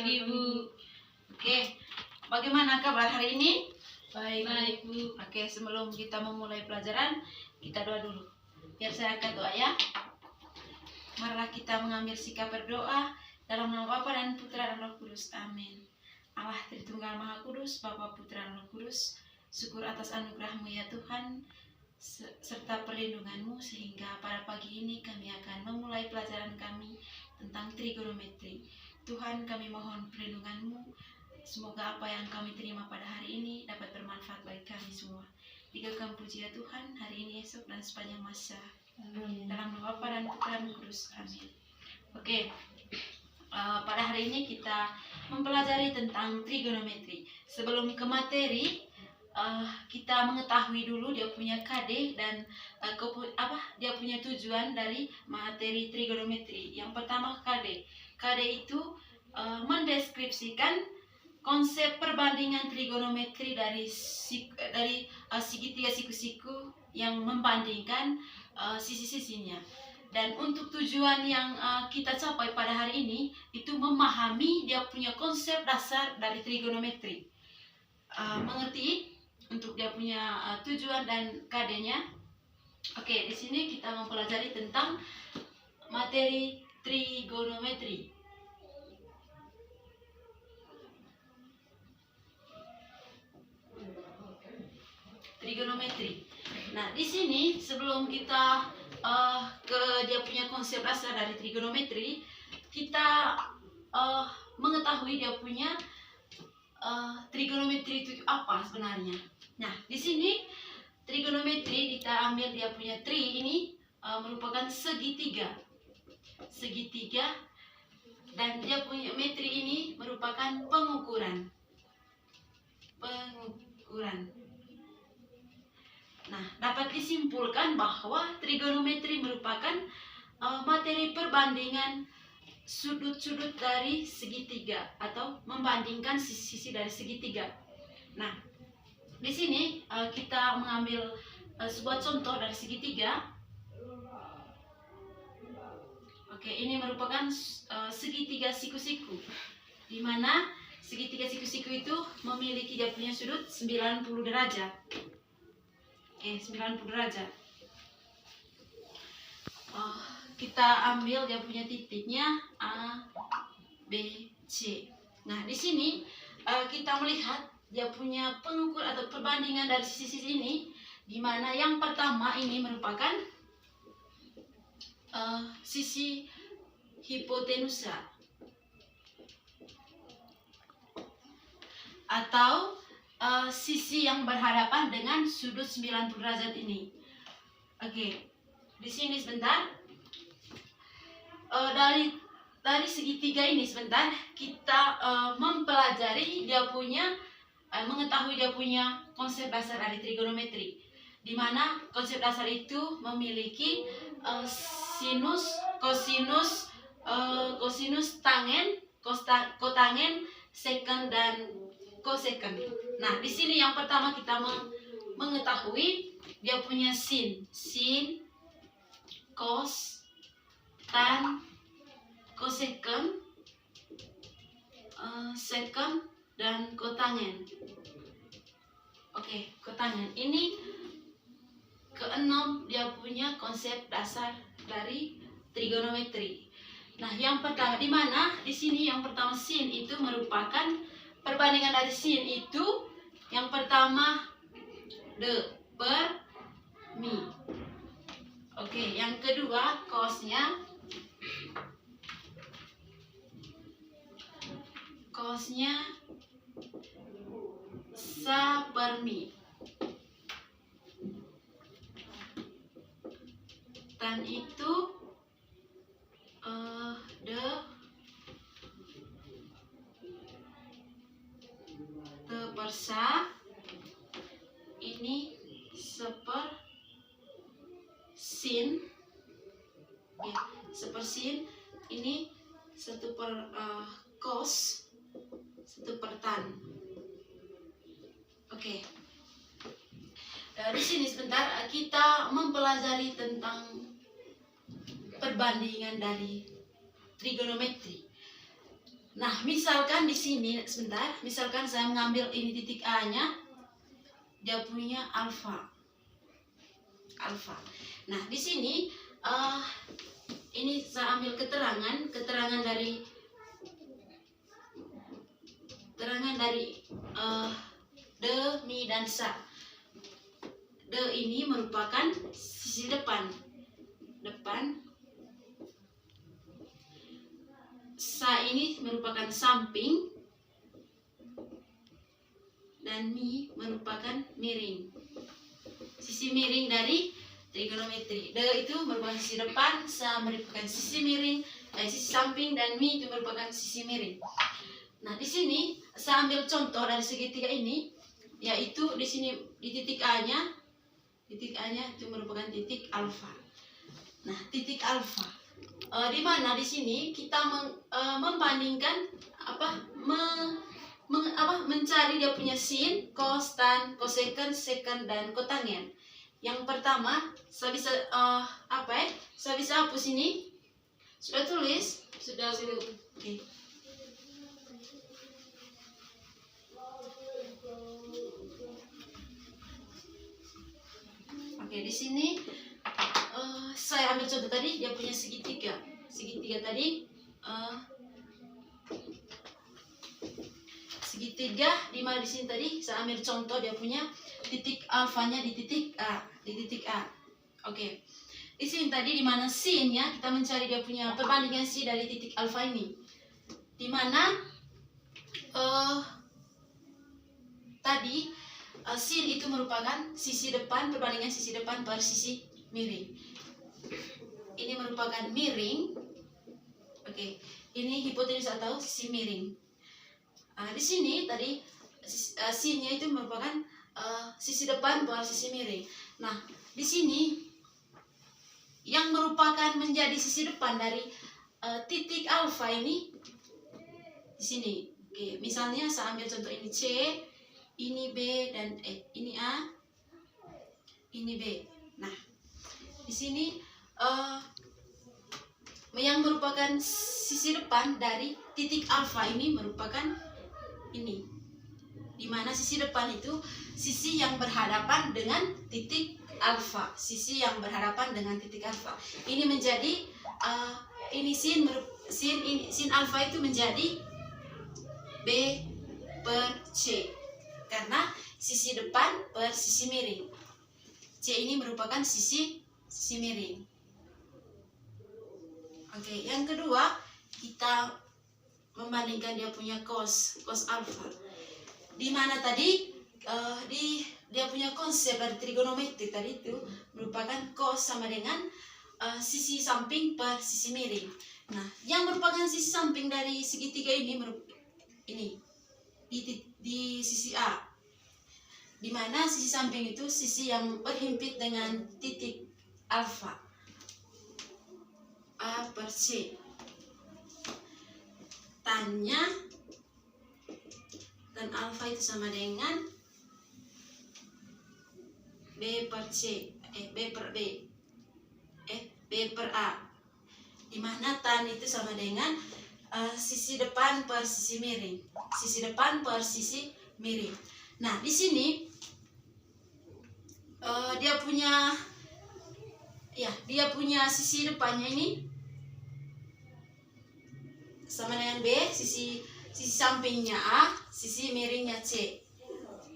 pagi, Bu. Oke, bagaimana kabar hari ini? Baik, Bu. Oke, sebelum kita memulai pelajaran, kita doa dulu. Biar saya angkat doa ya. Marilah kita mengambil sikap berdoa dalam nama Bapa dan Putra dan Roh Kudus. Amin. Allah Tritunggal Maha Kudus, Bapa, Putra dan Roh Kudus, syukur atas anugerah-Mu ya Tuhan, serta perlindungan-Mu, sehingga pada pagi ini kami akan memulai pelajaran kami tentang trigonometri. Tuhan, kami mohon perlindungan-Mu. Semoga apa yang kami terima pada hari ini dapat bermanfaat bagi kami semua. Digelarkan puji ya Tuhan, hari ini, esok, dan sepanjang masa. Amin. Dalam nama Bapa dan Putra dan Roh Kudus. Amin. Oke, pada hari ini kita mempelajari tentang trigonometri. Sebelum ke materi, kita mengetahui dulu dia punya KD dan dia punya tujuan dari materi trigonometri. Yang pertama KD. KD itu mendeskripsikan konsep perbandingan trigonometri dari segitiga siku-siku yang membandingkan sisi-sisinya. Dan untuk tujuan yang kita capai pada hari ini itu memahami dia punya konsep dasar dari trigonometri. Mengerti untuk dia punya tujuan dan KD-nya. Oke, di sini kita mempelajari tentang materi trigonometri. Trigonometri. Nah, di sini sebelum kita ke dia punya konsep dasar dari trigonometri, kita mengetahui dia punya trigonometri itu apa sebenarnya. Nah, di sini trigonometri kita ambil dia punya tri ini merupakan segitiga. Segitiga, dan dia punya metri ini merupakan pengukuran. Nah, dapat disimpulkan bahwa trigonometri merupakan materi perbandingan sudut-sudut dari segitiga atau membandingkan sisi-sisi dari segitiga. Nah, di sini kita mengambil sebuah contoh dari segitiga. Oke, ini merupakan segitiga siku-siku, di mana segitiga siku-siku itu memiliki dia punya sudut 90 derajat. 90 derajat. Kita ambil dia punya titiknya A, B, C. Nah, di sini kita melihat dia punya pengukur atau perbandingan dari sisi-sisi ini, di mana yang pertama ini merupakan sisi hipotenusa atau sisi yang berhadapan dengan sudut 90 derajat ini. Oke, di sini sebentar. Dari segitiga ini sebentar kita mempelajari dia punya mengetahui dia punya konsep dasar dari trigonometri, di mana konsep dasar itu memiliki sinus, kosinus, tangen, kotangen, sekant, dan kosekant. Nah, di sini yang pertama kita mengetahui dia punya sin, kos, tan, kosekant, sekant, dan kotangen. Oke, kotangen ini keenam dia punya konsep dasar dari trigonometri. Nah, yang pertama di mana? Di sini yang pertama sin itu merupakan perbandingan dari sin itu yang pertama de per mi. Oke, yang kedua kosnya sa per mi. Tan itu de per sa, ini seper sin, seper sin, ini 1 per kos, 1 per tan. Oke. Di sini sebentar kita mempelajari tentang perbandingan dari trigonometri. Nah, misalkan di sini sebentar, misalkan saya mengambil ini titik A-nya, dia punya alfa. Alfa. Nah, di sini ini saya ambil keterangan dari de, mi, dan sa. De ini merupakan sisi depan. Sa ini merupakan samping, dan mi merupakan miring. Sisi miring dari trigonometri. De itu merupakan sisi depan, sa merupakan sisi miring, sisi samping, dan mi itu merupakan sisi miring. Nah, di sini saya ambil contoh dari segitiga ini, yaitu di sini di titik A-nya itu merupakan titik alfa. Nah, titik alfa di mana di sini kita membandingkan mencari dia punya sin, cos, tan, cosecant, secant, dan kotangen. Yang pertama, saya bisa saya bisa hapus ini. Sudah tulis? Sudah, Bu. Oke. Oke, di sini saya ambil contoh tadi, dia punya segitiga tadi, segitiga di mana di sini tadi saya ambil contoh dia punya titik alfanya di titik A. Oke. Di sini tadi di mana sin-nya kita mencari dia punya perbandingan sin dari titik alfa ini. Di mana tadi sin itu merupakan sisi depan, perbandingan sisi depan per sisi miring. Ini merupakan miring. Oke, ini hipotenus atau sisi miring. Di sini tadi sin-nya itu merupakan sisi depan per sisi miring. Nah, di sini yang merupakan menjadi sisi depan dari titik alfa ini di sini. Oke, misalnya saya ambil contoh ini C, ini B, dan ini A, ini B. Nah, di sini yang merupakan sisi depan dari titik alfa ini merupakan ini, di mana sisi depan itu sisi yang berhadapan dengan titik alfa, ini menjadi ini sin alfa itu menjadi B per C, karena sisi depan per sisi miring. C ini merupakan sisi miring. Oke, yang kedua kita membandingkan dia punya cos alfa. Di mana tadi dia punya konsep dari trigonometri tadi itu merupakan cos sama dengan sisi samping per sisi miring. Nah, yang merupakan sisi samping dari segitiga ini di sisi A, di mana sisi samping itu sisi yang berhimpit dengan titik alfa, A per C. Tannya tan alfa itu sama dengan B per C, B per A, di mana tan itu sama dengan sisi depan per sisi miring, Nah, di sini dia punya sisi depannya ini sama dengan B, sisi sampingnya A, sisi miringnya C.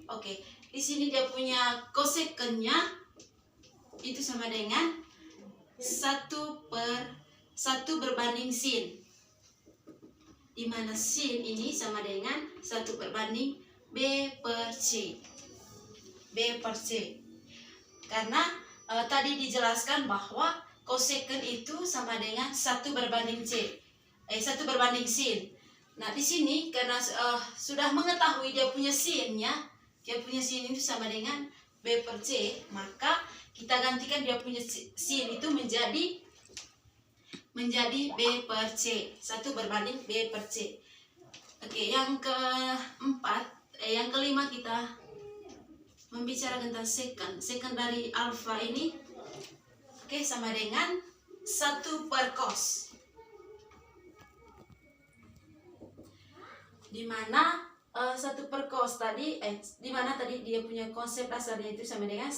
Oke, di sini dia punya kosekennya itu sama dengan 1 berbanding sin, di mana sin ini sama dengan 1 berbanding B per C. Karena tadi dijelaskan bahwa koseken itu sama dengan 1 berbanding sin. Nah, di sini karena sudah mengetahui dia punya sin-nya, itu sama dengan B per C, maka kita gantikan dia punya sin itu menjadi B per C, 1 berbanding B per C. Oke, yang kelima kita membicarakan tentang secant dari alfa ini. Oke, sama dengan 1 per cos. di mana satu per cos tadi di mana tadi dia punya konsep dasarnya itu sama dengan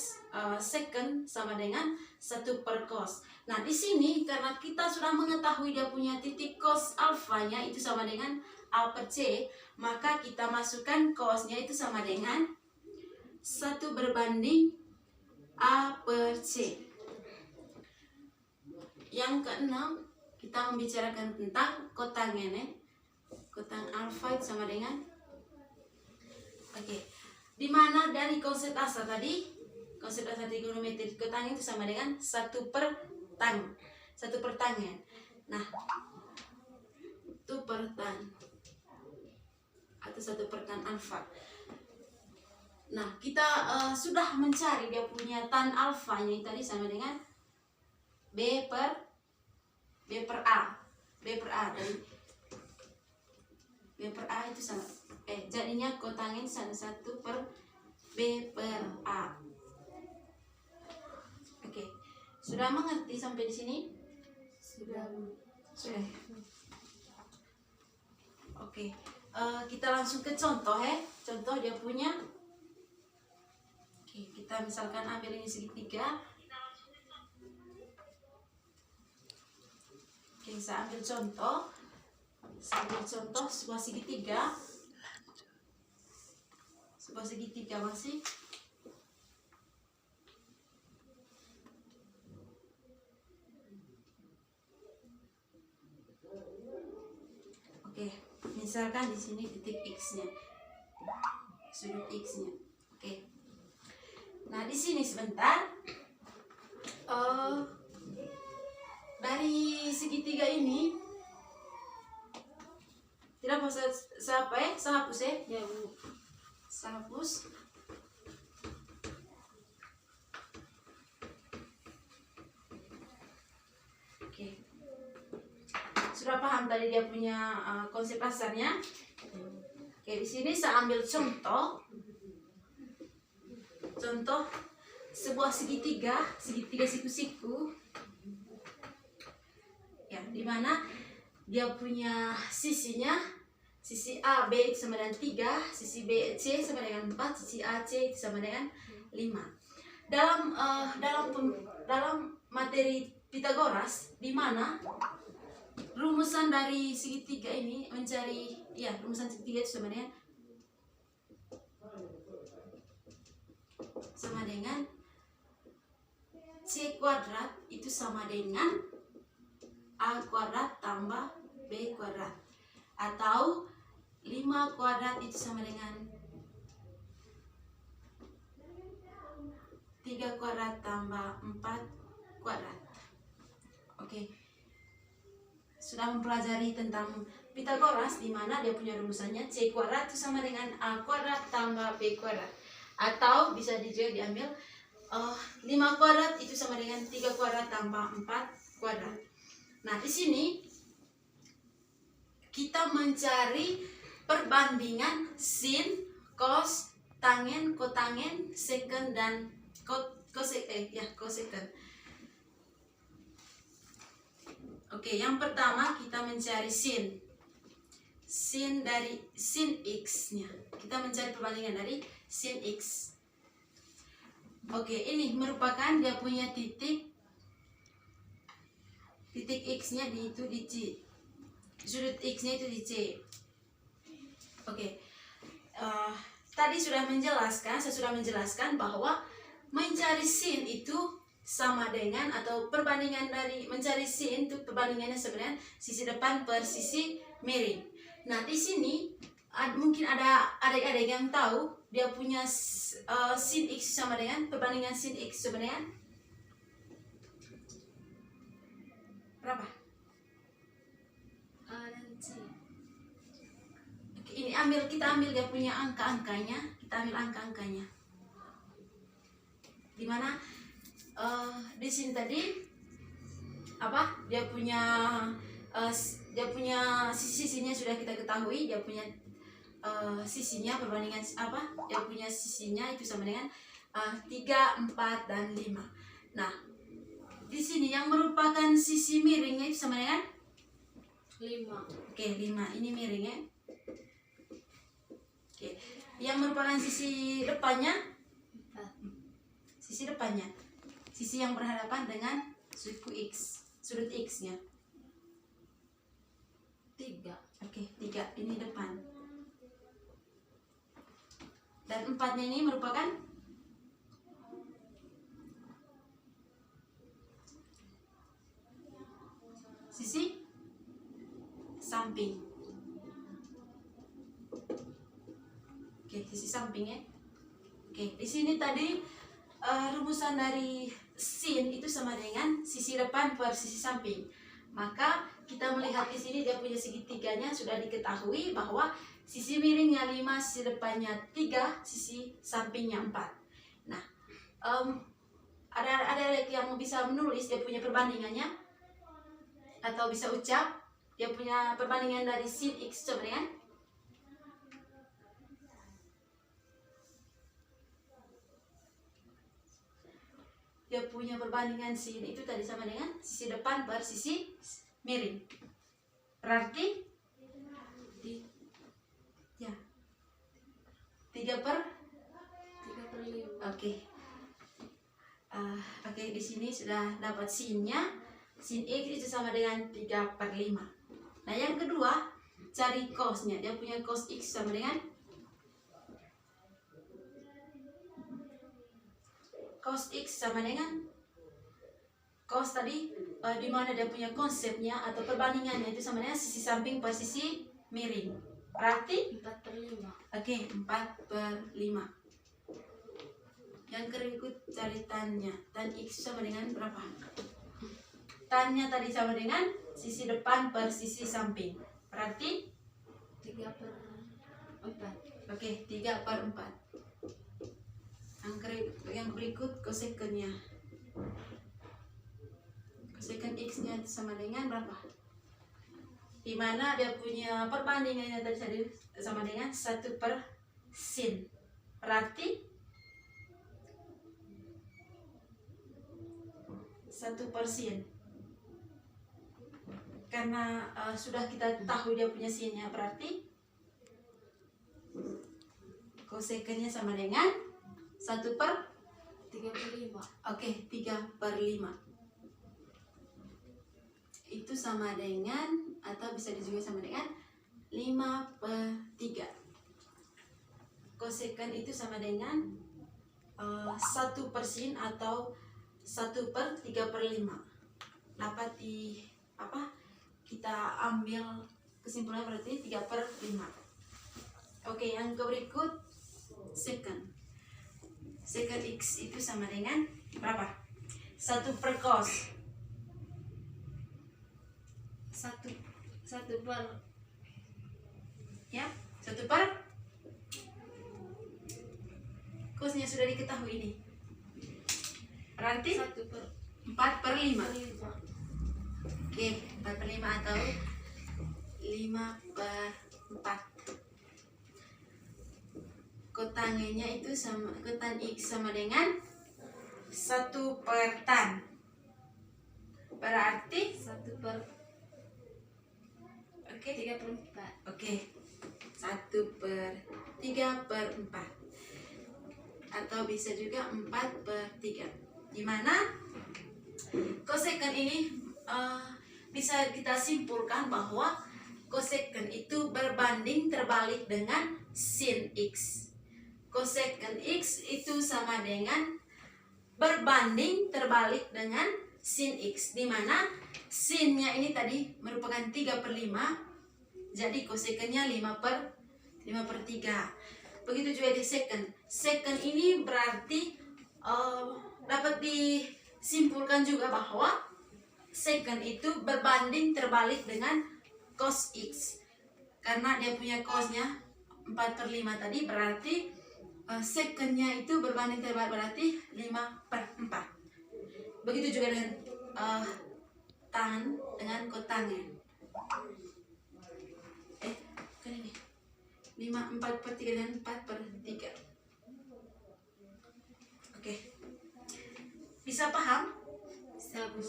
secant sama dengan satu per cos. Nah di sini karena kita sudah mengetahui dia punya titik cos alfanya itu sama dengan A per C, maka kita masukkan cosnya itu sama dengan 1 berbanding A per C. Yang keenam, kita membicarakan tentang kotangen. Kotang alfa itu sama dengan di mana dari konsep dasar tadi, konsep dasar trigonometri kotangen itu sama dengan 1 per tan. 1 per tangen. Nah, 1 per tan atau 1 per tan alfa. Nah, kita sudah mencari dia punya tan alfanya tadi sama dengan B per A. B per A tadi. B per A itu sama. Jadinya kotangen sama 1 per B per A. Oke. Sudah mengerti sampai di sini? Sudah. Oke. Kita langsung ke contoh Contoh dia punya. Oke, kita misalkan ambil ini segitiga. Oke, saya ambil contoh. Sebuah segitiga. Sebuah segitiga masih. Oke, misalkan di sini titik X-nya. Sudut X-nya. Oke. Nah, di sini sebentar. Dari segitiga ini tidak mau saya hapus Ya, Bu. saya hapus. Oke, sudah paham tadi dia punya konsep dasarnya. Oke, di sini saya ambil contoh sebuah segitiga siku-siku ya, di mana dia punya sisinya, sisi A, B itu sama dengan 3, sisi B, C sama dengan 4, sisi A, C itu sama dengan 5. Dalam materi Pythagoras, di mana rumusan dari segitiga ini mencari, ya rumusan segitiga itu sama dengan C kuadrat itu sama dengan A kuadrat tambah B kuadrat, atau 5 kuadrat itu sama dengan 3 kuadrat tambah 4 kuadrat. Oke, sudah mempelajari tentang Pythagoras di mana dia punya rumusannya C kuadrat itu sama dengan A kuadrat tambah B kuadrat, atau bisa juga diambil 5 kuadrat itu sama dengan 3 kuadrat tambah 4 kuadrat. Nah, di sini kita mencari perbandingan sin, cos, tangen, kotangen, secant dan cosecant. Oke, yang pertama kita mencari sin. Sin dari sin x-nya. Kita mencari perbandingan dari sin x. Oke, ini merupakan dia punya titik X-nya di C. Sudut X-nya itu di C. Oke. Tadi saya sudah menjelaskan bahwa mencari sin itu sama dengan, atau perbandingan dari mencari sin itu perbandingannya sebenarnya sisi depan per sisi miring. Nah, di sini mungkin ada adik-adik yang tahu dia punya sin X sama dengan perbandingan sin X sebenarnya berapa? A dan C. Oke, ini kita ambil dia punya angka-angkanya. Kita ambil angka-angkanya. Dimana di sini tadi dia punya sisinya sudah kita ketahui. Dia punya sisinya perbandingan dia punya sisinya itu sama dengan 3, 4 dan 5. Nah, di sini yang merupakan sisi miringnya itu sama dengan 5. Oke, 5. Ini miringnya. yang merupakan sisi depannya, sisi yang berhadapan dengan sudut X-nya. 3. Oke, 3 ini depan. Dan 4-nya ini merupakan sisi samping. Oke, sisi samping ya. Oke, di sini tadi rumusan dari sin itu sama dengan sisi depan per sisi samping. Maka kita melihat di sini dia punya segitiganya sudah diketahui bahwa sisi miringnya 5, sisi depannya 3, sisi sampingnya 4. Nah, ada yang bisa menulis dia punya perbandingannya atau bisa ucap dia punya perbandingan dari sin X sama dengan dia punya perbandingan sin itu tadi sama dengan sisi depan per sisi miring. Berarti ya 3/5. Oke. Oke, di sini sudah dapat sinnya. Sin X itu sama dengan 3/5. Nah, yang kedua cari cosnya. Dia punya cos X sama dengan cos X sama dengan cos tadi, di mana dia punya konsepnya atau perbandingannya itu sama dengan sisi samping per sisi miring. Berarti 4/5. Oke, 4/5. Yang berikut cari tannya. Tan X sama dengan berapa? Tannya tadi sama dengan sisi depan per sisi samping. Berarti 3/4. oke, 3/4. Yang berikut kosekannya. Kosekan X-nya sama dengan berapa? Di mana dia punya perbandingannya tadi sama dengan 1/sin. Berarti 1/sin. Karena sudah kita tahu dia punya sinnya, berarti kosekannya sama dengan 3/5. Oke, 3/5. Itu sama dengan atau bisa juga sama dengan 5/3. Kosekan itu sama dengan 1/sin atau 1/3/5. Dapat kita ambil kesimpulan berarti 3/5. Oke, yang berikut secant X itu sama dengan berapa? 1/cos. 1 Ya, 1/. Cosnya sudah diketahui ini. Berarti 4/5. Oke, 4/5 atau 5/4. Kotannya itu sama, kotan X sama dengan 1/tan. Berarti 1/3/4. Oke, 1/3/4 atau bisa juga 4/3. Di mana kosekan ini bisa kita simpulkan bahwa kosekan itu berbanding terbalik dengan sin X. Kosekan X itu sama dengan berbanding terbalik dengan sin X, di mana sinnya ini tadi merupakan 3/5, jadi kosekannya 5/3. Begitu juga di secant. Secant ini berarti dapat disimpulkan juga bahwa secant itu berbanding terbalik dengan cos X. Karena dia punya cosnya 4/5 tadi, berarti secantnya itu berbanding terbalik berarti 5/4. Begitu juga dengan tan dengan kotannya. Kan ini 4/3 dengan 4/3. Oke. Bisa paham? Bisa, Bu.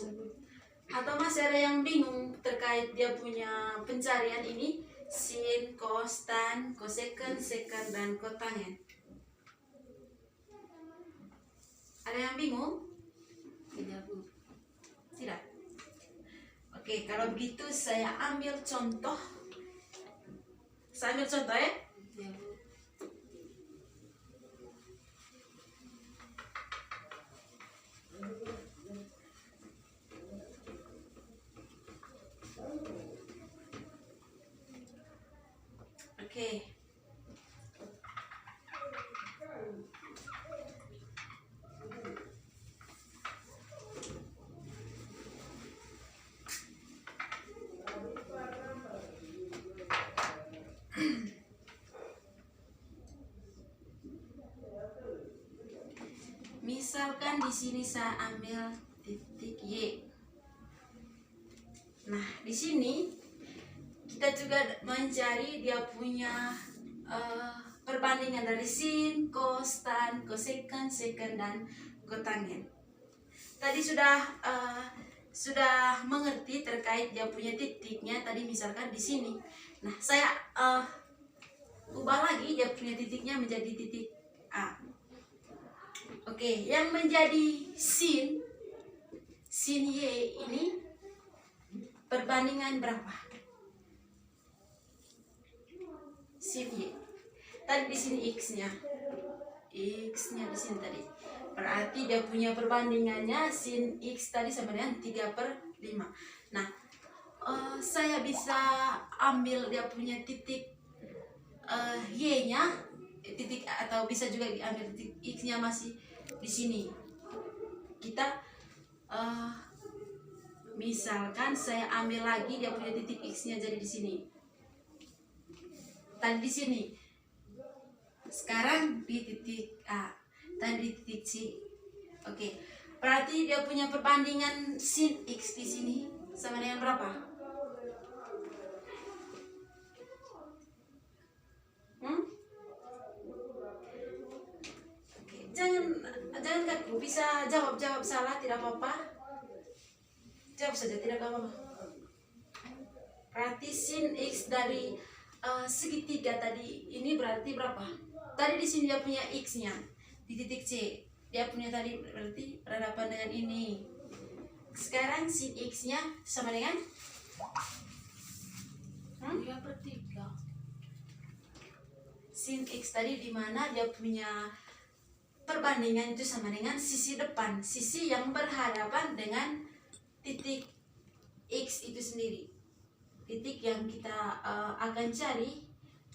Atau masih ada yang bingung terkait dia punya pencarian ini? sin, cos, tan, cosecant, secant, dan kotangen. Ada yang bingung? Tidak, Bu. Tidak? Oke, kalau begitu saya ambil contoh. Saya ambil contoh ya. Ya, Bu. Oke. Misalkan di sini saya ambil titik Y. Nah, di sini kita juga mencari dia punya perbandingan dari sin, cos, tan, cosecant, secant, dan kotangen. Tadi sudah mengerti terkait dia punya titiknya. Tadi misalkan di sini. Nah, saya ubah lagi dia punya titiknya menjadi titik A. Oke, yang menjadi sin Y ini perbandingan berapa? Sin Y. Tadi di sini X-nya. X-nya di sini tadi. Berarti dia punya perbandingannya sin X tadi sama dengan 3/5. Nah, saya bisa ambil dia punya titik Y-nya, titik, atau bisa juga diambil titik X-nya masih di sini. Kita misalkan saya ambil lagi dia punya titik X-nya jadi di sini. Tadi di sini. Sekarang di titik A. Tadi di titik C. Oke. Berarti dia punya perbandingan sin X di sini sama dengan berapa? Jangan kaku, bisa jawab salah tidak apa-apa. Jawab saja tidak apa-apa. Berarti sin X dari segitiga tadi ini berarti berapa? Tadi di sini dia punya X-nya di titik C. Dia punya tadi berarti berhadapan dengan ini. Sekarang sin X-nya sama dengan 3/3. sin X tadi di mana dia punya perbandingan itu sama dengan sisi depan, sisi yang berhadapan dengan titik X itu sendiri. Titik yang kita akan cari,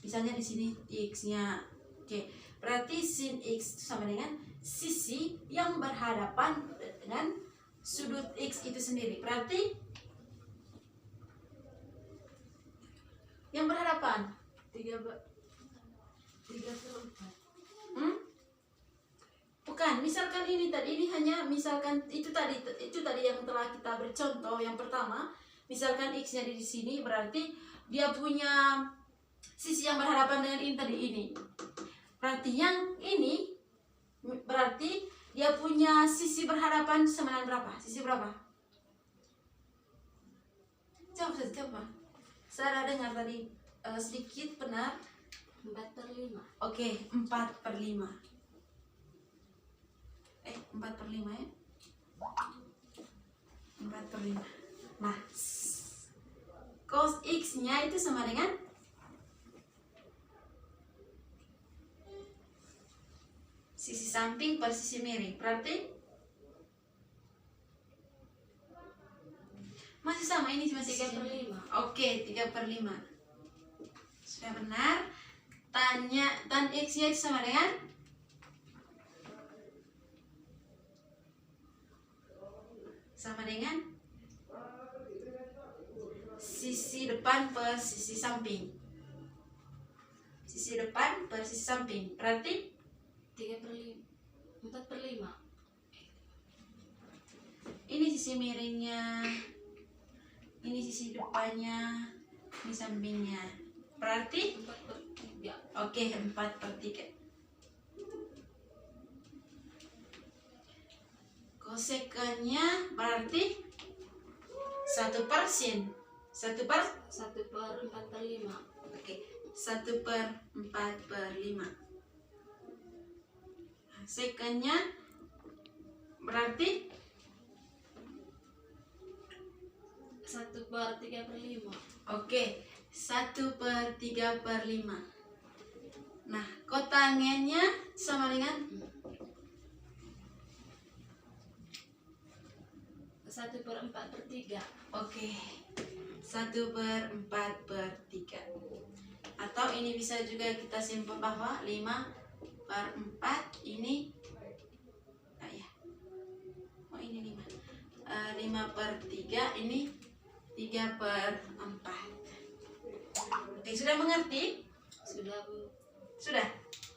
misalnya di sini X-nya. Oke, berarti sin X itu sama dengan sisi yang berhadapan dengan sudut X itu sendiri. Berarti yang berhadapan 3/4. Bukan, misalkan ini hanya misalkan itu tadi yang telah kita bercontoh yang pertama. Misalkan X-nya di sini, berarti dia punya sisi yang berhadapan dengan ini tadi ini. Berarti yang ini berarti dia punya sisi berhadapan sama dengan berapa? Sisi berapa? Jawab saja, coba. Saya dengar tadi sedikit benar. 4/5. Oke, 4/5. 4/5 ya. 4/5. Nah, cos X-nya itu sama dengan sisi samping per sisi miring. Berarti masih sama, ini masih 3/5. Oke, 3/5. Sudah benar. Tan X-nya itu sama dengan sisi depan per sisi samping. Sisi depan per sisi samping. Berarti 4/5. ini sisi miringnya, ini sisi depannya, ini sampingnya. Berarti 4/3. oke, 4/3. Kosekannya berarti 1/sin. 1/4/5. Oke, 1/4/5. Nah, sekannya berarti 1/3/5. oke, 1/3/5. Nah, kotangennya sama dengan 1/4/3. oke, 1/4/3. Atau ini bisa juga kita simpel bahwa 5/4 ini ya. Oh, ini 5. 5/3 ini 3/4. Oke, sudah mengerti? Sudah, Bu. Sudah?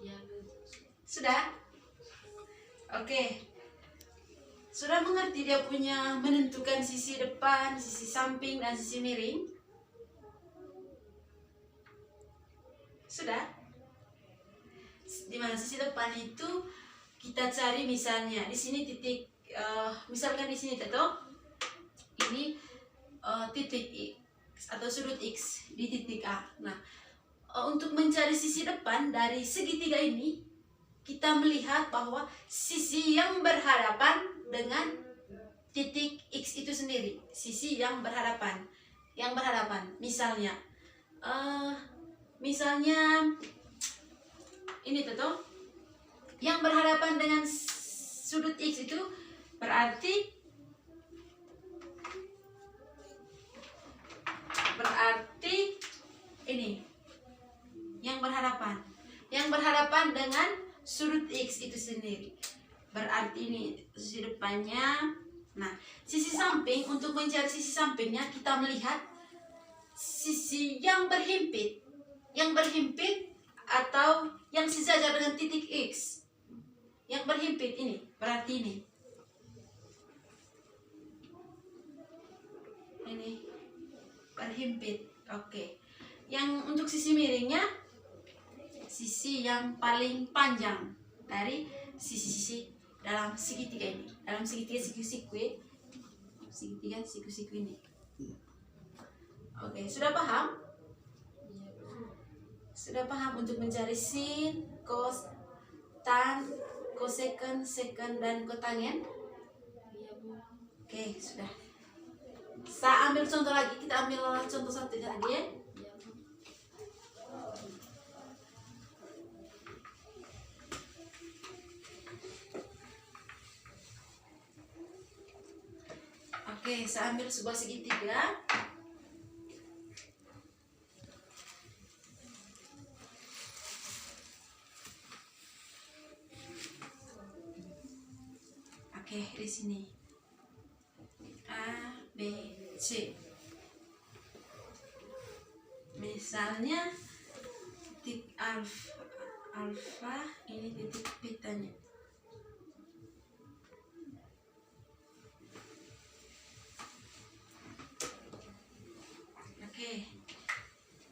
Ya, Bu. Sudah? Oke. Sudah mengerti dia punya menentukan sisi depan, sisi samping, dan sisi miring? Sudah? Di mana sisi depan itu kita cari misalnya di sini titik, misalkan di sini toh, ini titik X atau sudut X di titik A. Nah, untuk mencari sisi depan dari segitiga ini, kita melihat bahwa sisi yang berhadapan dengan titik X itu sendiri, sisi yang berhadapan, misalnya ini tuh yang berhadapan dengan sudut X itu berarti ini yang berhadapan dengan sudut X itu sendiri, berarti ini sisi depannya. Nah, sisi samping, untuk mencari sisi sampingnya kita melihat sisi yang berhimpit atau yang sejajar dengan titik X. Yang berhimpit ini berarti ini berhimpit. Oke. Yang untuk sisi miringnya, sisi yang paling panjang dari sisi-sisi dalam segitiga ini, dalam segitiga siku-siku ini. Oke, sudah paham? Iya, Bu. Sudah paham untuk mencari sin, cos, tan, cosecant, secant, dan kotangen? Iya, Bu. Oke, sudah. Saya ambil contoh lagi, kita ambil contoh satu lagi ya. Iya, Bu. Oke, saya ambil sebuah segitiga. Oke, di sini A, B, C. Misalnya titik alfa ini titik betanya. Oke,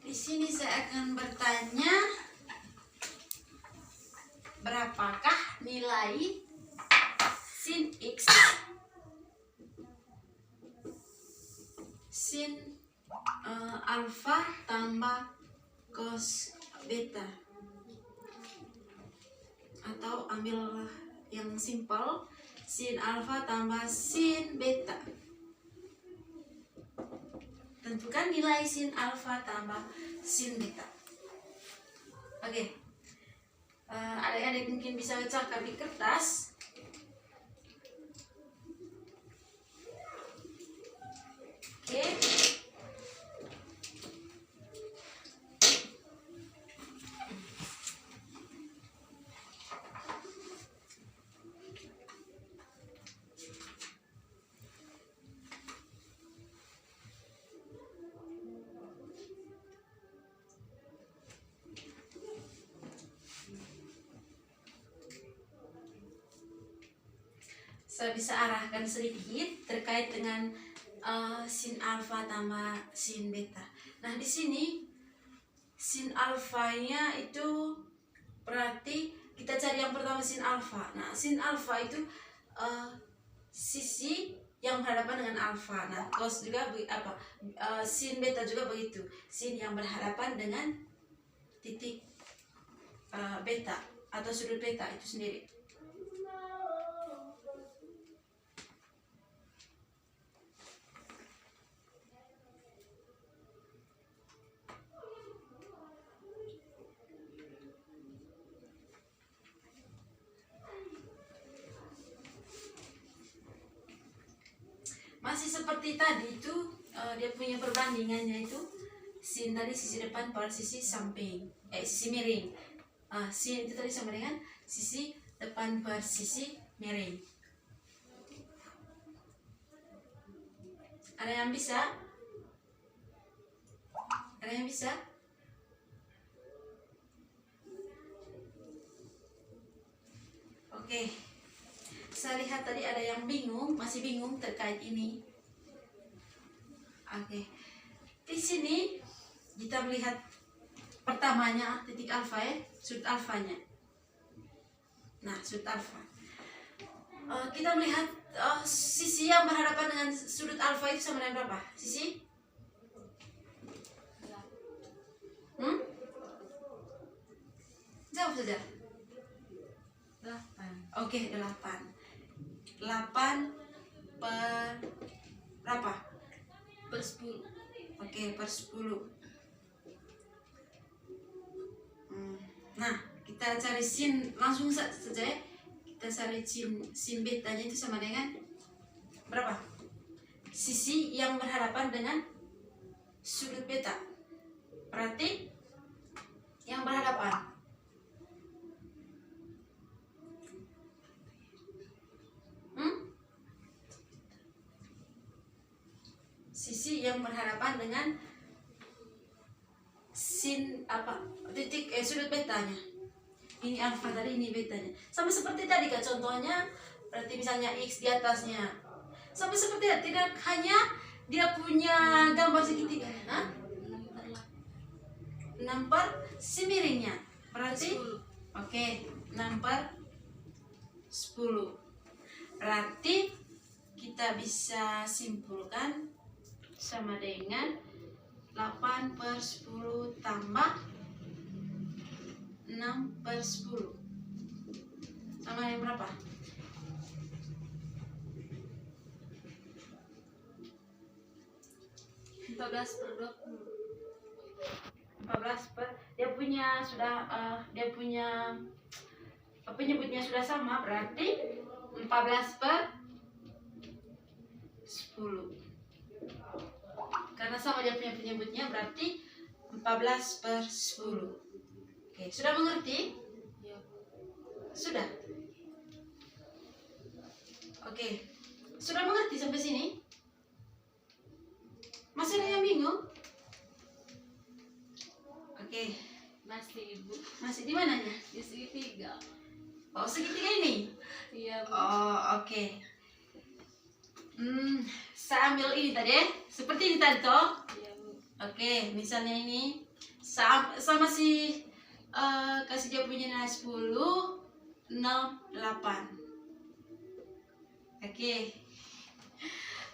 di sini saya akan bertanya, berapakah nilai sin X sin alfa tambah cos beta, atau ambil yang simpel, sin alfa tambah sin beta. Tentukan nilai sin alfa tambah sin beta. Oke. Adik-adik mungkin bisa catat di kertas. Oke. Saya bisa arahkan sedikit terkait dengan sin alfa tambah sin beta. Nah, di sini sin alfanya itu berarti kita cari yang pertama sin alfa. Nah, sin alfa itu sisi yang berhadapan dengan alfa. Nah, cos juga sin beta juga begitu. Sin yang berhadapan dengan titik beta atau sudut beta itu sendiri. Masih seperti tadi itu, dia punya perbandingannya itu sin tadi sisi depan per sisi samping, sisi miring. Sin itu tadi sama dengan sisi depan per sisi miring. Ada yang bisa? Ada yang bisa? Oke. Saya lihat tadi ada yang bingung, masih bingung terkait ini. Oke. Di sini kita melihat pertamanya titik alfa ya, sudut alfanya. Nah, sudut alfa. Kita melihat sisi yang berhadapan dengan sudut alfa itu sama dengan berapa? Sisi? Jawab saja. 8. Oke, 8. 8 per berapa? Per 10. Oke, per 10. Nah, kita cari sin langsung saja ya. Kita cari sin betanya itu sama dengan berapa? Sisi yang berhadapan dengan sudut beta. Berarti yang berhadapan. Sisi yang berhadapan dengan sin titik sudut betanya. Ini alfa tadi, ini betanya. Sama seperti tadi Kak, contohnya berarti misalnya x di atasnya. Sama seperti itu, tidak hanya dia punya gambar segitiga. 6 per si miringnya. Berarti 10. Oke, 6 per 10. Berarti kita bisa simpulkan sama dengan 8 per 10 tambah 6 per 10 sama yang berapa? Per 20. 14 per dia punya sudah dia punya penyebutnya sudah sama, berarti 14 per 10. Karena sama dia punya penyebutnya, berarti 14 per 10. Oke, sudah mengerti? Ya. Sudah? Oke, sudah mengerti sampai sini? Masih ada yang bingung? Oke, Masih Ibu. masih di mananya? Di segitiga. Oh, segitiga ini? Iya Bu. Oh, oke. Saya ambil ini tadi ya, seperti ini tadi toh. Iya Bu. Oke, misalnya ini sama si kasih dia punya nilai 10, 6, 8. Oke.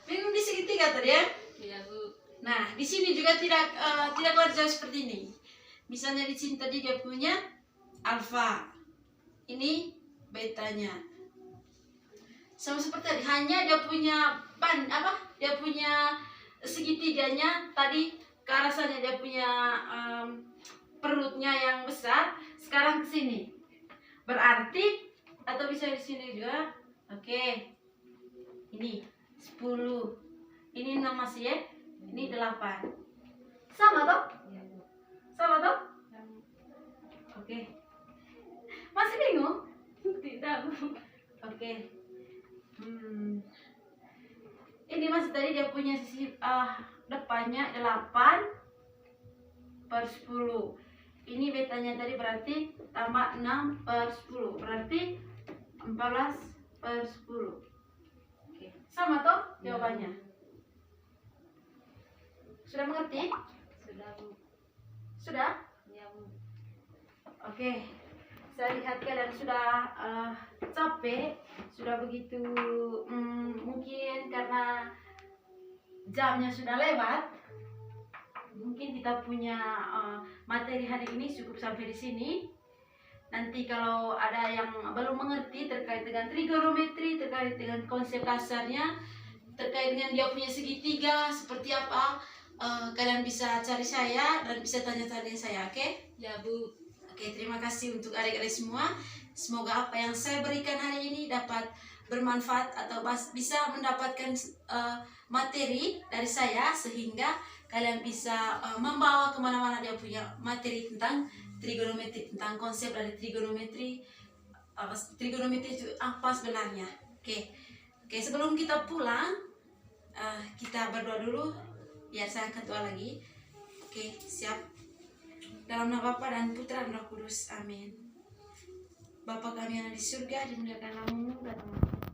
Bingung di segitiga tadi ya? Iya Bu. Nah, di sini juga tidak keluar jauh seperti ini. Misalnya di sini tadi dia punya alfa. Ini betanya. Sama seperti tadi, hanya dia punya dia punya segitiganya tadi ke arah sana, dia punya perutnya yang besar, sekarang ke sini. Berarti atau bisa di sini juga. Oke. Ini 10. Ini 6 masih ya. Ini 8. Sama toh? Iya Bu. Sama toh? Ya Bu. Oke. Masih bingung? Tidak Bu. Oke. Ini masih tadi dia punya sisi depannya 8 per 10. Ini betanya tadi berarti tambah 6 per 10. Berarti 14 per 10. Oke. Sama toh jawabannya? Sudah mengerti? Sudah Bu. Sudah? Iya Bu. Oke. Saya lihat kalian sudah capek, sudah begitu mungkin karena jamnya sudah lewat. Mungkin kita punya materi hari ini cukup sampai di sini. Nanti kalau ada yang belum mengerti terkait dengan trigonometri, terkait dengan konsep dasarnya, terkait dengan dia punya segitiga seperti apa, kalian bisa cari saya dan bisa tanya-tanya saya, oke? Ya Bu. Oke, terima kasih untuk adik-adik semua. Semoga apa yang saya berikan hari ini dapat bermanfaat atau bisa mendapatkan materi dari saya sehingga kalian bisa membawa kemana-mana dia punya materi tentang trigonometri, tentang konsep dari trigonometri. Trigonometri itu apa sebenarnya? Oke, sebelum kita pulang, kita berdoa dulu. Biar saya angkat doa lagi. Oke, siap. Dalam nama Bapa dan Putra dan Roh Kudus. Amin. Bapa kami yang ada di surga, dimuliakan namamu, datanglah